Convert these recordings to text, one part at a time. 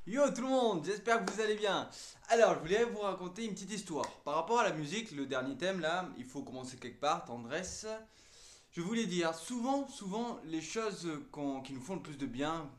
Yo tout le monde, j'espère que vous allez bien. Alors, je voulais vous raconter une petite histoire. Par rapport à la musique, le dernier thème là, il faut commencer quelque part, tendresse. Je voulais dire, souvent, les choses qui nous font le plus de bien,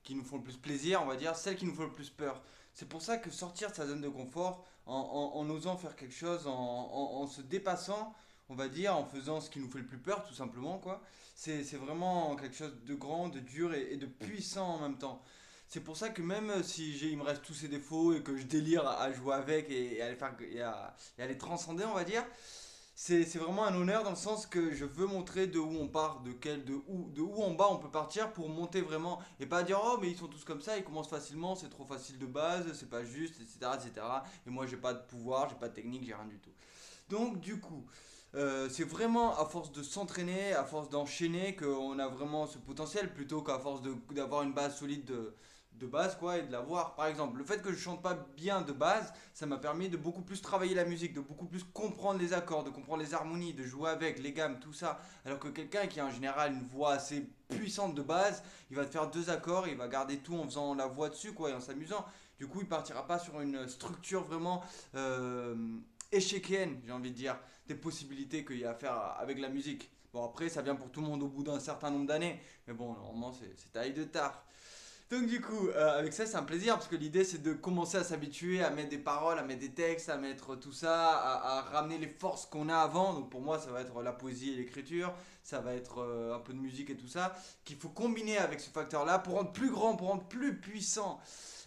qui nous font le plus plaisir, on va dire, celles qui nous font le plus peur. C'est pour ça que sortir de sa zone de confort, en osant faire quelque chose, en se dépassant, on va dire, en faisant ce qui nous fait le plus peur, tout simplement, quoi. C'est vraiment quelque chose de grand, de dur et de puissant en même temps. C'est pour ça que même si il me reste tous ces défauts et que je délire à jouer avec et à les faire et à les transcender, on va dire, c'est vraiment un honneur dans le sens que je veux montrer de où on part, de où en bas on peut partir pour monter vraiment et pas dire oh mais ils sont tous comme ça, ils commencent facilement, c'est trop facile de base, c'est pas juste, etc., etc. Et cetera. Et moi j'ai pas de pouvoir, j'ai pas de technique, j'ai rien du tout. Donc du coup, c'est vraiment à force de s'entraîner, à force d'enchaîner qu'on a vraiment ce potentiel plutôt qu'à force d'avoir une base solide de base quoi et de l'avoir. Par exemple, le fait que je chante pas bien de base, ça m'a permis de beaucoup plus travailler la musique, de beaucoup plus comprendre les accords, de comprendre les harmonies, de jouer avec les gammes, tout ça. Alors que quelqu'un qui a en général une voix assez puissante de base, il va te faire deux accords, il va garder tout en faisant la voix dessus quoi et en s'amusant. Du coup, il partira pas sur une structure vraiment échéquienne, j'ai envie de dire, des possibilités qu'il y a à faire avec la musique. Bon, après, ça vient pour tout le monde au bout d'un certain nombre d'années, mais bon, normalement, c'est taille de tard. Donc du coup, avec ça, c'est un plaisir parce que l'idée c'est de commencer à s'habituer à mettre des paroles, à mettre des textes, à mettre tout ça, à ramener les forces qu'on a avant. Donc pour moi, ça va être la poésie et l'écriture, ça va être un peu de musique et tout ça, qu'il faut combiner avec ce facteur-là pour rendre plus grand, pour rendre plus puissant.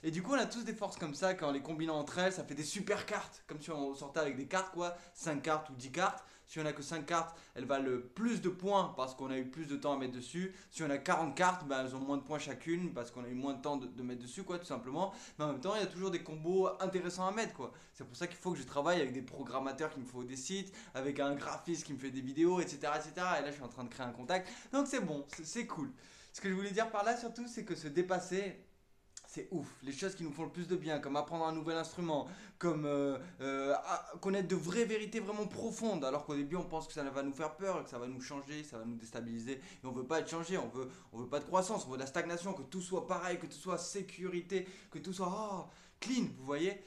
Et du coup, on a tous des forces comme ça, quand les combinant entre elles, ça fait des super cartes. Comme si on sortait avec des cartes, quoi, 5 cartes ou 10 cartes. Si on a que 5 cartes, elles valent plus de points parce qu'on a eu plus de temps à mettre dessus. Si on a 40 cartes, ben, elles ont moins de points chacune parce qu'on a eu moins de temps de mettre dessus, quoi, tout simplement. Mais en même temps, il y a toujours des combos intéressants à mettre, quoi. C'est pour ça qu'il faut que je travaille avec des programmateurs qui me font des sites, avec un graphiste qui me fait des vidéos, etc., etc. Et là, je suis en train de créer un contact. Donc c'est bon, c'est cool. Ce que je voulais dire par là, surtout, c'est que se dépasser, c'est ouf. Les choses qui nous font le plus de bien, comme apprendre un nouvel instrument, comme connaître de vraies vérités vraiment profondes, alors qu'au début on pense que ça va nous faire peur, que ça va nous changer, ça va nous déstabiliser, et on veut pas être changé, on veut pas de croissance, on veut de la stagnation, que tout soit pareil, que tout soit sécurité, que tout soit clean, vous voyez.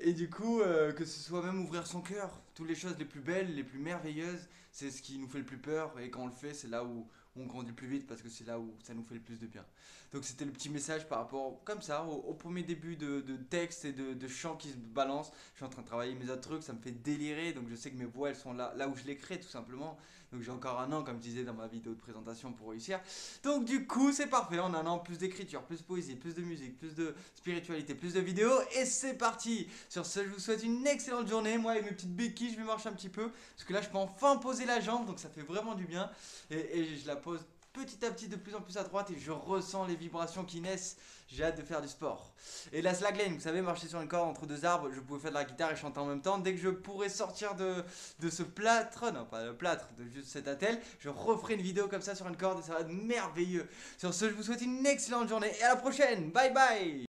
Et du coup, que ce soit même ouvrir son cœur, toutes les choses les plus belles, les plus merveilleuses, c'est ce qui nous fait le plus peur, et quand on le fait, c'est là où on grandit le plus vite parce que c'est là où ça nous fait le plus de bien. Donc c'était le petit message par rapport, comme ça, au premier début de texte et de chant qui se balance. Je suis en train de travailler mes autres trucs, ça me fait délirer, donc je sais que mes voix elles sont là où je les crée tout simplement. Donc j'ai encore un an, comme je disais dans ma vidéo de présentation, pour réussir. Donc du coup c'est parfait, on a un an plus d'écriture, plus de poésie, plus de musique, plus de spiritualité, plus de vidéos, et c'est parti. Sur ce, je vous souhaite une excellente journée. Moi avec mes petites béquilles, je vais marcher un petit peu, parce que là je peux enfin poser la jambe, donc ça fait vraiment du bien. Et je la pose petit à petit de plus en plus à droite et je ressens les vibrations qui naissent. J'ai hâte de faire du sport. Et la slackline, vous savez, marcher sur une corde entre deux arbres, je pouvais faire de la guitare et chanter en même temps. Dès que je pourrai sortir de ce plâtre, non pas le plâtre, de juste cet attel, je referai une vidéo comme ça sur une corde et ça va être merveilleux. Sur ce, je vous souhaite une excellente journée et à la prochaine. Bye bye.